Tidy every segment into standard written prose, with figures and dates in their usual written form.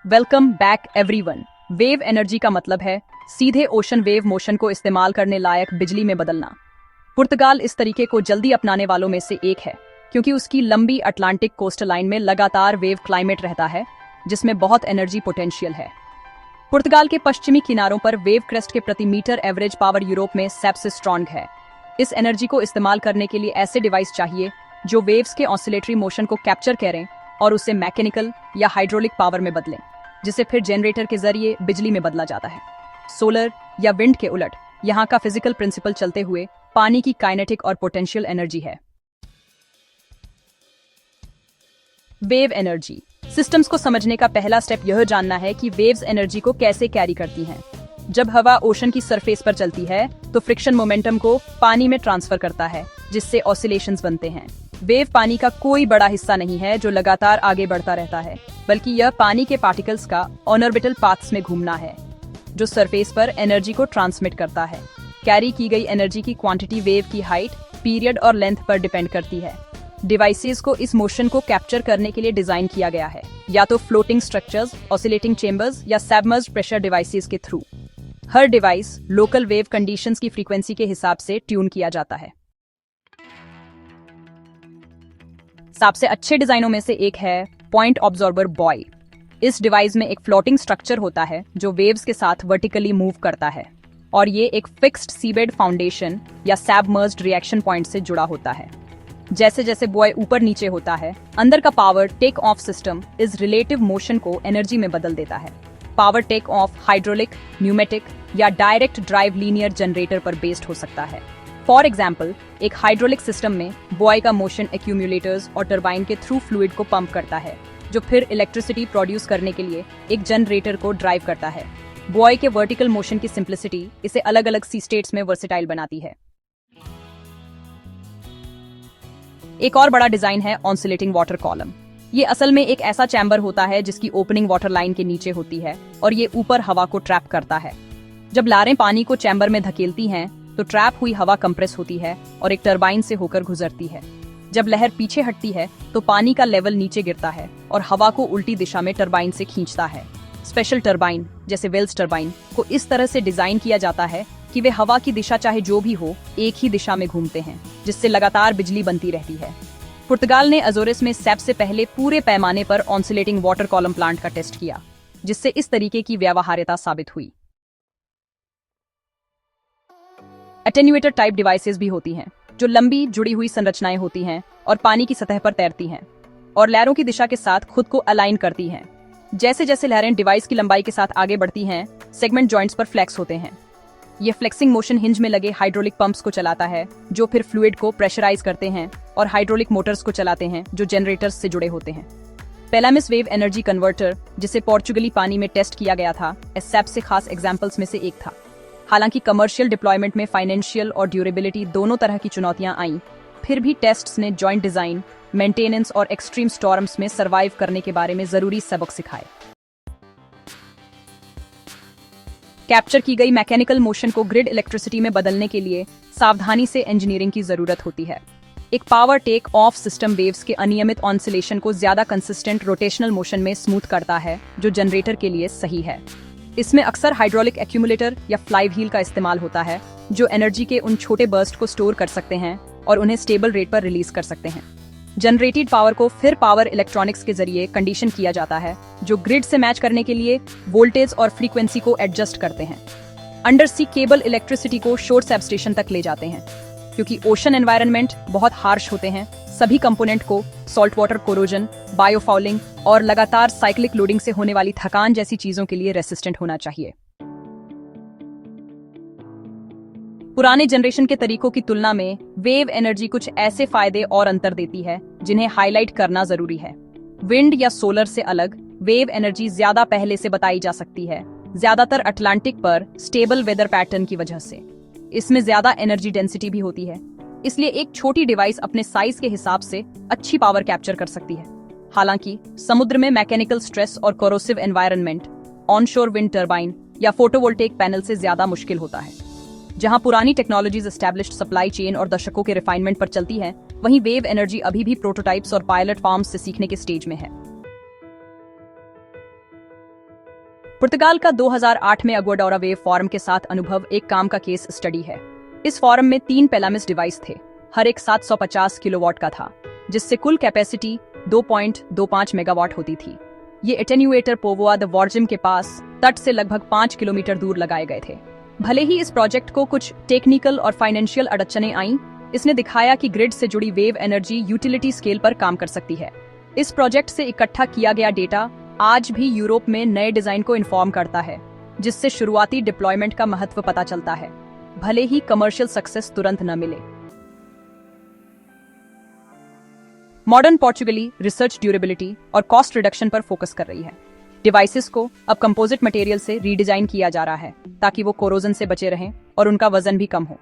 Welcome back everyone. Wave energy का मतलब है सीधे ओशन वेव मोशन को इस्तेमाल करने लायक बिजली में बदलना। पुर्तगाल इस तरीके को जल्दी अपनाने वालों में से एक है, क्योंकि उसकी लंबी अटलांटिक कोस्टल लाइन में लगातार वेव क्लाइमेट रहता है, जिसमें बहुत एनर्जी पोटेंशियल है। पुर्तगाल के पश्चिमी किनारों पर वेव क्रेस्ट के प्रति मीटर एवरेज पावर यूरोप में सबसे स्ट्रॉन्ग है। इस एनर्जी को इस्तेमाल करने के लिए ऐसे डिवाइस चाहिए जो वेव्स के ऑसिलेटरी मोशन को कैप्चर करें और उसे मैकेनिकल या हाइड्रोलिक पावर में बदलें, जिसे फिर जनरेटर के जरिए बिजली में बदला जाता है। सोलर या विंड के उलट यहाँ का फिजिकल प्रिंसिपल चलते हुए पानी की काइनेटिक और पोटेंशियल एनर्जी है। वेव एनर्जी सिस्टम्स को समझने का पहला स्टेप यह जानना है कि वेव्स एनर्जी को कैसे कैरी करती हैं। जब हवा ओशन की सरफेस पर चलती है तो फ्रिक्शन मोमेंटम को पानी में ट्रांसफर करता है, जिससे ऑसिलेशंस बनते हैं। वेव पानी का कोई बड़ा हिस्सा नहीं है जो लगातार आगे बढ़ता रहता है, बल्कि यह पानी के पार्टिकल्स का ऑन ऑर्बिटल पाथ्स में घूमना है, जो सरफेस पर एनर्जी को ट्रांसमिट करता है। कैरी की गई एनर्जी की क्वांटिटी वेव की हाइट, पीरियड और लेंथ पर डिपेंड करती है। डिवाइसेस को इस मोशन को कैप्चर करने के लिए डिजाइन किया गया है, या तो फ्लोटिंग स्ट्रक्चर्स, ऑसिलेटिंग चेंबर्स या सबमर्ज्ड प्रेशर डिवाइसेस के थ्रू। हर डिवाइस लोकल वेव कंडीशंस की फ्रीक्वेंसी के हिसाब से ट्यून किया जाता है। सबसे अच्छे डिजाइनों में से एक है पॉइंट ऑब्जॉर्बर बॉय। इस डिवाइस में एक फ्लोटिंग स्ट्रक्चर होता है जो वेव्स के साथ वर्टिकली मूव करता है, और ये एक फिक्स्ड सीबेड फाउंडेशन या सबमर्ज्ड रिएक्शन पॉइंट से जुड़ा होता है। जैसे जैसे बॉय ऊपर नीचे होता है, अंदर का पावर टेक ऑफ सिस्टम इस रिलेटिव मोशन को एनर्जी में बदल देता है। Power take off hydraulic, pneumatic या डायरेक्ट ड्राइव लीनियर जनरेटर पर बेस्ड हो सकता है। फॉर एग्जाम्पल, एक हाइड्रोलिक सिस्टम में बॉय का मोशन एक्यूमुलेटर्स और टरबाइन के थ्रू फ्लूइड को पंप करता है, जो फिर इलेक्ट्रिसिटी प्रोड्यूस करने के लिए एक जनरेटर को ड्राइव करता है। बॉय के वर्टिकल मोशन की सिंप्लिसिटी इसे अलग अलग सी स्टेट्स में वर्सेटाइल बनाती है। एक और बड़ा डिजाइन है ऑसिलेटिंग वाटर कॉलम। ये असल में एक ऐसा चैम्बर होता है जिसकी ओपनिंग वाटर लाइन के नीचे होती है, और ये ऊपर हवा को ट्रैप करता है। जब लारें पानी को चैम्बर में धकेलती हैं तो ट्रैप हुई हवा कंप्रेस होती है और एक टरबाइन से होकर गुजरती है। जब लहर पीछे हटती है तो पानी का लेवल नीचे गिरता है और हवा को उल्टी दिशा में टरबाइन से खींचता है। स्पेशल टरबाइन, जैसे वेल्स टरबाइन, को इस तरह से डिजाइन किया जाता है कि वे हवा की दिशा चाहे जो भी हो, एक ही दिशा में घूमते हैं, जिससे लगातार बिजली बनती रहती है। पुर्तगाल ने अजोरेस में सबसे पहले पूरे पैमाने पर ऑसिलेटिंग वाटर कॉलम प्लांट का टेस्ट किया, जिससे इस तरीके की व्यवहार्यता साबित हुई। एटेन्यूएटर टाइप डिवाइसेस भी होती हैं, जो लंबी जुड़ी हुई संरचनाएं होती हैं और पानी की सतह पर तैरती हैं और लहरों की दिशा के साथ खुद को अलाइन करती हैं। जैसे जैसे लहरें डिवाइस की लंबाई के साथ आगे बढ़ती हैं, सेगमेंट जॉइंट्स पर फ्लेक्स होते हैं। ये फ्लेक्सिंग मोशन हिंज में लगे हाइड्रोलिक पंप्स को चलाता है, जो फिर फ्लूइड को प्रेशराइज करते हैं, और हाइड्रोलिक मोटर्स को चलाते हैं, जो जनरेटर्स से जुड़े होते हैं। पेलामिस वेव एनर्जी कन्वर्टर, जिसे पोर्चुगली पानी में टेस्ट किया गया था, इस सबसे खास एग्जाम्पल्स में से एक था। हालांकि कमर्शियल डिप्लॉयमेंट में फाइनेंशियल और ड्यूरेबिलिटी दोनों तरह की चुनौतियां आईं, फिर भी टेस्ट्स ने जॉइंट डिजाइन, मेंटेनेंस और एक्सट्रीम स्टॉर्म्स में सर्वाइव करने के बारे में जरूरी सबक सिखाए। कैप्चर की गई मैकेनिकल मोशन को ग्रिड इलेक्ट्रिसिटी में बदलने के लिए सावधानी से इंजीनियरिंग की जरूरत होती है। एक power take off system waves के अनियमित ऑसिलेशन को ज्यादा कंसिस्टेंट रोटेशनल मोशन में स्मूथ करता है, जो जनरेटर के लिए सही है। इसमें अक्सर हाइड्रोलिक एक्यूमुलेटर या फ्लाई व्हील का इस्तेमाल होता है, जो एनर्जी के उन छोटे बर्स्ट को स्टोर कर सकते हैं और उन्हें स्टेबल रेट पर रिलीज कर सकते हैं। जनरेटेड पावर को फिर पावर इलेक्ट्रॉनिक्स के जरिए कंडीशन किया जाता है, जो ग्रिड से मैच करने के लिए वोल्टेज और फ्रीक्वेंसी को एडजस्ट करते हैं। अंडर सी केबल इलेक्ट्रिसिटी को शोर सबस्टेशन तक ले जाते हैं। क्योंकि ओशन एनवायरनमेंट बहुत हार्श होते हैं, सभी कंपोनेंट को सॉल्ट वाटर कोरोजन, बायोफाउलिंग और लगातार साइक्लिक लोडिंग से होने वाली थकान जैसी चीजों के लिए रेसिस्टेंट होना चाहिए। पुराने जनरेशन के तरीकों की तुलना में वेव एनर्जी कुछ ऐसे फायदे और अंतर देती है जिन्हें हाईलाइट करना जरूरी है। विंड या सोलर से अलग वेव एनर्जी ज्यादा पहले से बताई जा सकती है, ज्यादातर अटलांटिक पर स्टेबल वेदर पैटर्न की वजह से। इसमें ज्यादा एनर्जी डेंसिटी भी होती है, इसलिए एक छोटी डिवाइस अपने साइज के हिसाब से अच्छी पावर कैप्चर कर सकती है। हालांकि समुद्र में मैकेनिकल स्ट्रेस और corrosive environment onshore wind turbine या फोटोवोल्टेइक पैनल से ज्यादा मुश्किल होता है। जहां पुरानी टेक्नोलॉजीज एस्टैब्लिश्ड सप्लाई चेन और दशकों के रिफाइनमेंट पर चलती हैं, वहीं वेव एनर्जी अभी भी प्रोटोटाइप्स और पायलट फार्म्स से सीखने के स्टेज में है। पुर्तगाल का 2008 में अग्वाडोरा वेव फॉर्म के साथ अनुभव एक काम का केस स्टडी है। इस फॉर्म में 3 पेलामिस डिवाइस थे, हर एक 750 किलोवाट का था, जिससे कुल कैपेसिटी 2.25 मेगावाट होती थी। ये एटेन्यूएटर पोवोआ द वॉर्जिम के पास तट से लगभग 5 किलोमीटर दूर लगाए गए थे। भले ही इस प्रोजेक्ट को कुछ टेक्निकल और फाइनेंशियल अड़चनें आईं, इसने दिखाया कि ग्रिड से जुड़ी वेव एनर्जी यूटिलिटी स्केल पर काम कर सकती है। इस प्रोजेक्ट से इकट्ठा किया गया डेटा आज भी यूरोप में नए डिजाइन को इन्फॉर्म करता है, जिससे शुरुआती डिप्लॉयमेंट का महत्व पता चलता है, भले ही कमर्शियल सक्सेस तुरंत न मिले। मॉडर्न पोर्चुगली रिसर्च ड्यूरेबिलिटी और कॉस्ट रिडक्शन पर फोकस कर रही है। डिवाइसेस को अब कंपोजिट मटेरियल से रीडिजाइन किया जा रहा है ताकि वो कोरोजन से बचे रहें और उनका वजन भी कम हो।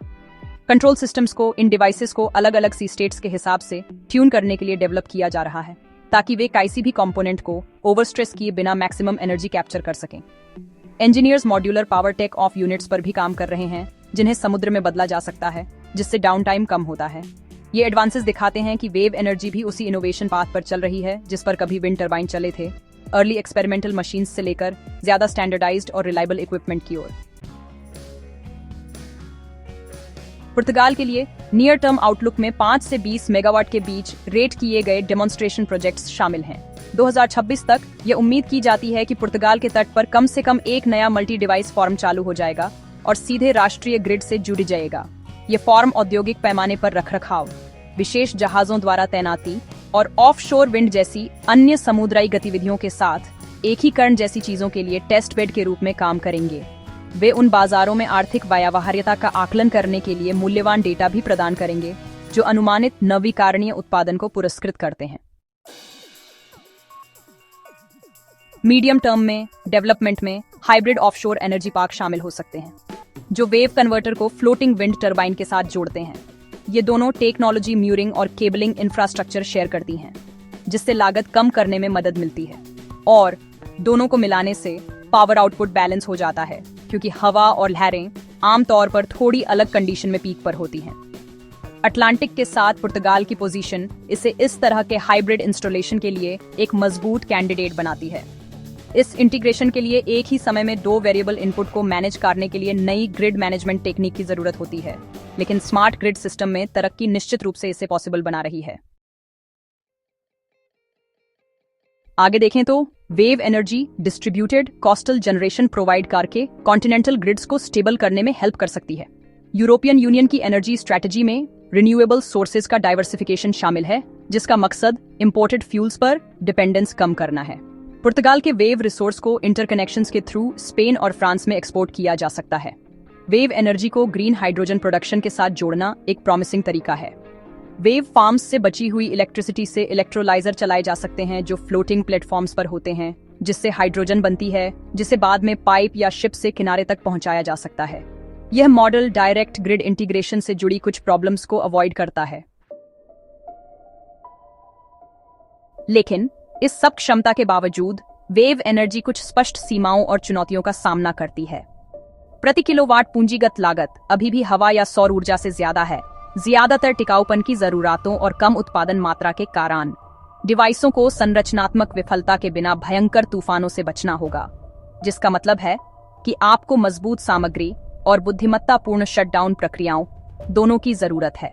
कंट्रोल सिस्टम्स को इन डिवाइसेस को अलग अलग सी स्टेट्स के हिसाब से ट्यून करने के लिए डेवलप किया जा रहा है ताकि वे किसी भी कंपोनेंट को ओवरस्ट्रेस किए बिना मैक्सिमम एनर्जी कैप्चर कर सकें। Engineers modular power take off units पर भी काम कर रहे हैं, जिन्हें समुद्र में बदला जा सकता है, जिससे डाउन टाइम कम होता है। ये एडवांसेस दिखाते हैं कि वेव एनर्जी भी उसी इनोवेशन पाथ पर चल रही है जिस पर कभी विंड टरबाइन चले थे, अर्ली एक्सपेरिमेंटल मशीन्स से लेकर ज्यादा स्टैंडर्डाइज्ड और रिलायबल इक्विपमेंट की ओर। पुर्तगाल के लिए नियर टर्म आउटलुक में 5 से 20 मेगावाट के बीच रेट किए गए डेमोन्स्ट्रेशन प्रोजेक्ट्स शामिल हैं। 2026 तक यह उम्मीद की जाती है कि पुर्तगाल के तट पर कम से कम एक नया मल्टी डिवाइस फॉर्म चालू हो जाएगा और सीधे राष्ट्रीय ग्रिड से जुड़ जाएगा। ये फॉर्म औद्योगिक पैमाने पर रखरखाव, विशेष जहाजों द्वारा तैनाती और ऑफशोर विंड जैसी अन्य समुद्री गतिविधियों के साथ एकीकरण जैसी चीजों के लिए टेस्ट बेड के रूप में काम करेंगे। वे उन बाजारों में आर्थिक व्यवहार्यता का आकलन करने के लिए मूल्यवान डेटा भी प्रदान करेंगे जो अनुमानित नवीकरणीय उत्पादन को पुरस्कृत करते हैं। मीडियम टर्म में डेवलपमेंट में हाइब्रिड ऑफशोर एनर्जी पार्क शामिल हो सकते हैं, जो वेव कन्वर्टर को फ्लोटिंग विंड टरबाइन के साथ जोड़ते हैं। ये दोनों टेक्नोलॉजी म्यूरिंग और केबलिंग इंफ्रास्ट्रक्चर शेयर करती हैं, जिससे लागत कम करने में मदद मिलती है और दोनों को मिलाने से पावर आउटपुट बैलेंस हो जाता है, क्योंकि हवा और लहरें आमतौर पर थोड़ी अलग कंडीशन में पीक पर होती हैं। अटलांटिक के साथ पुर्तगाल की पोजीशन इसे इस तरह के हाइब्रिड इंस्टॉलेशन के लिए एक मजबूत कैंडिडेट बनाती है। इस इंटीग्रेशन के लिए एक ही समय में 2 वेरिएबल इनपुट को मैनेज करने के लिए नई ग्रिड मैनेजमेंट टेक्निक की जरूरत होती है, लेकिन स्मार्ट ग्रिड सिस्टम में तरक्की निश्चित रूप से इसे पॉसिबल बना रही है। आगे देखें तो wave energy distributed coastal generation provide करके कॉन्टिनेंटल ग्रिड्स को स्टेबल करने में हेल्प कर सकती है। यूरोपियन यूनियन की एनर्जी स्ट्रेटजी में रिन्यूएबल सोर्सेज का डाइवर्सिफिकेशन शामिल है, जिसका मकसद इंपोर्टेड फ्यूल्स पर डिपेंडेंस कम करना है। पुर्तगाल के वेव रिसोर्स को इंटरकनेक्शंस के थ्रू स्पेन और फ्रांस में एक्सपोर्ट किया जा सकता है। वेव एनर्जी को ग्रीन हाइड्रोजन प्रोडक्शन के साथ जोड़ना एक प्रॉमिसिंग तरीका है। वेव फार्म्स से बची हुई इलेक्ट्रिसिटी से इलेक्ट्रोलाइजर चलाए जा सकते हैं, जो फ्लोटिंग प्लेटफॉर्म्स पर होते हैं, जिससे हाइड्रोजन बनती है, जिसे बाद में पाइप या शिप से किनारे तक पहुंचाया जा सकता है। यह मॉडल डायरेक्ट ग्रिड इंटीग्रेशन से जुड़ी कुछ प्रॉब्लम्स को अवॉइड करता है, लेकिन इस सब क्षमता के बावजूद वेव एनर्जी कुछ स्पष्ट सीमाओं और चुनौतियों का सामना करती है। प्रति किलोवाट पूंजीगत लागत अभी भी हवा या सौर ऊर्जा से ज्यादा है, ज्यादातर टिकाऊपन की जरूरतों और कम उत्पादन मात्रा के कारण। डिवाइसों को संरचनात्मक विफलता के बिना भयंकर तूफानों से बचना होगा, जिसका मतलब है कि आपको मजबूत सामग्री और बुद्धिमत्तापूर्ण शटडाउन प्रक्रियाओं दोनों की जरूरत है।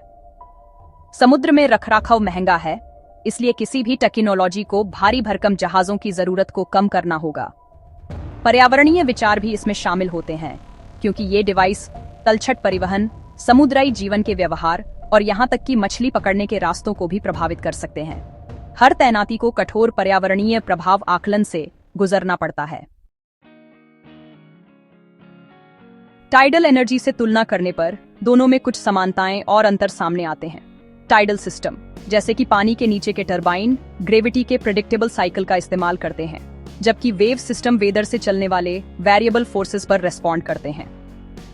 समुद्र में रखरखाव महंगा है, इसलिए किसी भी टेक्नोलॉजी को भारी भरकम जहाजों की जरूरत को कम करना होगा। पर्यावरणीय विचार भी इसमें शामिल होते हैं, क्योंकि ये डिवाइस तलछट परिवहन, समुद्री जीवन के व्यवहार और यहाँ तक कि मछली पकड़ने के रास्तों को भी प्रभावित कर सकते हैं। हर तैनाती को कठोर पर्यावरणीय प्रभाव आकलन से गुजरना पड़ता है। टाइडल एनर्जी से तुलना करने पर दोनों में कुछ समानताएं और अंतर सामने आते हैं। टाइडल सिस्टम, जैसे कि पानी के नीचे के टरबाइन, ग्रेविटी के प्रेडिक्टेबल साइकिल का इस्तेमाल करते हैं, जबकि वेव सिस्टम वेदर से चलने वाले वेरिएबल फोर्सेस पर रेस्पॉन्ड करते हैं।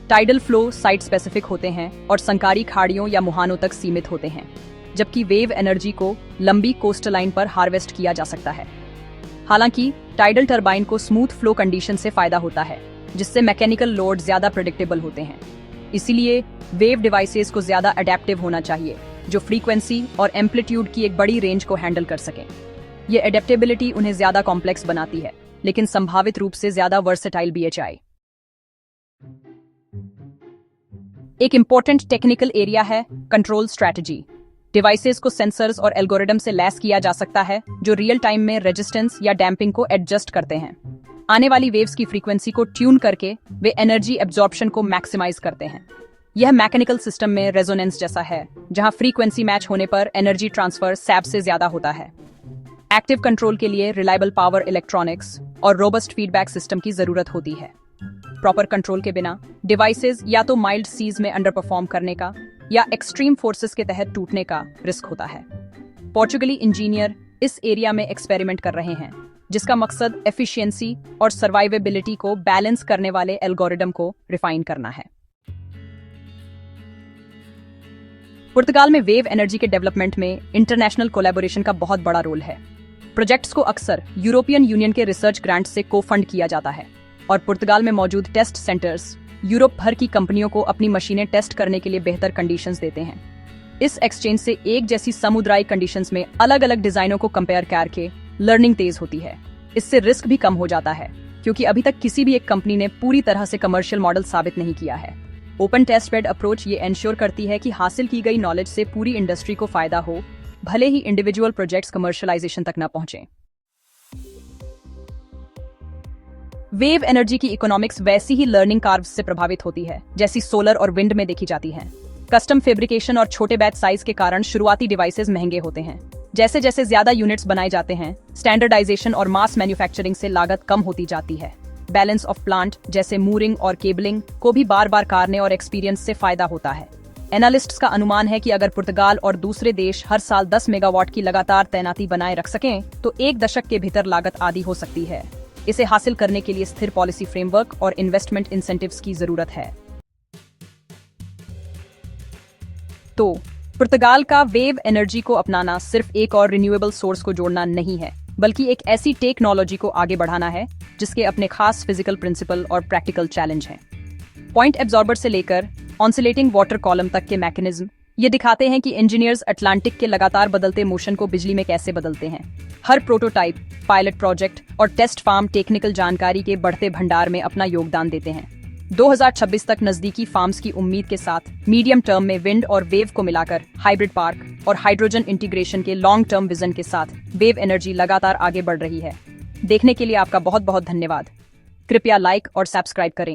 टाइडल फ्लो साइट स्पेसिफिक होते हैं और संकारी खाड़ियों या मुहानों तक सीमित होते हैं, जबकि वेव एनर्जी को लंबी कोस्टल लाइन पर हार्वेस्ट किया जा सकता है। हालांकि टाइडल टरबाइन को स्मूथ फ्लो कंडीशन से फायदा होता है, जिससे मैकेनिकल लोड ज्यादा प्रेडिक्टेबल होते हैं। इसीलिए वेव डिवाइसेस को ज्यादा अडेप्टिव होना चाहिए, जो फ्रीक्वेंसी और एम्पलीट्यूड की एक बड़ी रेंज को हैंडल कर सकें। ये एडेप्टेबिलिटी उन्हें ज्यादा कॉम्प्लेक्स बनाती है, लेकिन संभावित रूप से ज्यादा वर्सेटाइल बीएचआई। एक इंपॉर्टेंट टेक्निकल एरिया है कंट्रोल स्ट्रैटेजी। डिवाइसेस को सेंसर्स और एल्गोरिदम से लैस किया जा सकता है जो रियल टाइम में रेजिस्टेंस या डैम्पिंग को एडजस्ट करते हैं। आने वाली वेव्स की फ्रीक्वेंसी को ट्यून करके वे एनर्जी एब्जॉर्प्शन को मैक्सिमाइज करते हैं। यह मैकेनिकल सिस्टम में रेजोनेंस जैसा है, जहां फ्रीक्वेंसी मैच होने पर एनर्जी ट्रांसफर सैप से ज्यादा होता है। एक्टिव कंट्रोल के लिए रिलायबल पावर इलेक्ट्रॉनिक्स और रोबस्ट फीडबैक सिस्टम की जरूरत होती है। प्रॉपर कंट्रोल के बिना डिवाइसेस या तो माइल्ड सीज में अंडर परफॉर्म करने का या एक्सट्रीम फोर्सेस के तहत टूटने का रिस्क होता है। पोर्चुगली इंजीनियर इस एरिया में एक्सपेरिमेंट कर रहे हैं, जिसका मकसद एफिशिएंसी और सर्वाइवेबिलिटी को बैलेंस करने वाले एल्गोरिदम को रिफाइन करना है। पुर्तगाल में वेव एनर्जी के डेवलपमेंट में इंटरनेशनल कोलैबोरेशन का बहुत बड़ा रोल है। प्रोजेक्ट्स को अक्सर यूरोपियन यूनियन के रिसर्च ग्रांट से को फंड किया जाता है और पुर्तगाल में मौजूद टेस्ट सेंटर्स यूरोप भर की कंपनियों को अपनी मशीनें टेस्ट करने के लिए बेहतर कंडीशंस देते हैं। इस एक्सचेंज से एक जैसी समुद्राई कंडीशंस में अलग अलग डिजाइनों को कंपेयर करके लर्निंग तेज होती है। इससे रिस्क भी कम हो जाता है, क्योंकि अभी तक किसी भी एक कंपनी ने पूरी तरह से कमर्शियल मॉडल साबित नहीं किया है। ओपन टेस्ट बेड अप्रोच ये एंश्योर करती है कि हासिल की गई नॉलेज से पूरी इंडस्ट्री को फायदा हो, भले ही इंडिविजुअल प्रोजेक्ट्स कमर्शियलाइजेशन तक न पहुंचे। वेव एनर्जी की इकोनॉमिक्स वैसी ही लर्निंग कार्व्स से प्रभावित होती है जैसी सोलर और विंड में देखी जाती है। कस्टम फैब्रिकेशन और छोटे बैच साइज के कारण शुरुआती डिवाइसेस महंगे होते हैं। जैसे जैसे ज्यादा यूनिट्स बनाए जाते हैं, स्टैंडर्डाइजेशन और मास मैन्युफैक्चरिंग से लागत कम होती जाती है। बैलेंस ऑफ प्लांट जैसे मूरिंग और केबलिंग को भी बार बार करने और एक्सपीरियंस से फायदा होता है। एनालिस्ट्स का अनुमान है कि अगर पुर्तगाल और दूसरे देश हर साल 10 मेगावाट की लगातार तैनाती बनाए रख सकें तो एक दशक के भीतर लागत आधी हो सकती है। इसे हासिल करने के लिए स्थिर पॉलिसी फ्रेमवर्क और इन्वेस्टमेंट इंसेंटिव्स की जरूरत है। तो पुर्तगाल का वेव एनर्जी को अपनाना सिर्फ एक और रिन्यूएबल सोर्स को जोड़ना नहीं है, बल्कि एक ऐसी टेक्नोलॉजी को आगे बढ़ाना है जिसके अपने खास फिजिकल प्रिंसिपल और प्रैक्टिकल चैलेंज हैं। पॉइंट एब्जॉर्बर से लेकर ऑन्सिलेटिंग वाटर कॉलम तक के मैकेनिज्म ये दिखाते हैं कि इंजीनियर्स अटलांटिक के लगातार बदलते मोशन को बिजली में कैसे बदलते हैं। हर प्रोटोटाइप, पायलट प्रोजेक्ट और टेस्ट फार्म टेक्निकल जानकारी के बढ़ते भंडार में अपना योगदान देते हैं। 2026 तक नजदीकी फार्म्स की उम्मीद के साथ मीडियम टर्म में विंड और वेव को मिलाकर हाइब्रिड पार्क और हाइड्रोजन इंटीग्रेशन के लॉन्ग टर्म विजन के साथ वेव एनर्जी लगातार आगे बढ़ रही है। देखने के लिए आपका बहुत बहुत धन्यवाद। कृपया लाइक और सब्सक्राइब करें।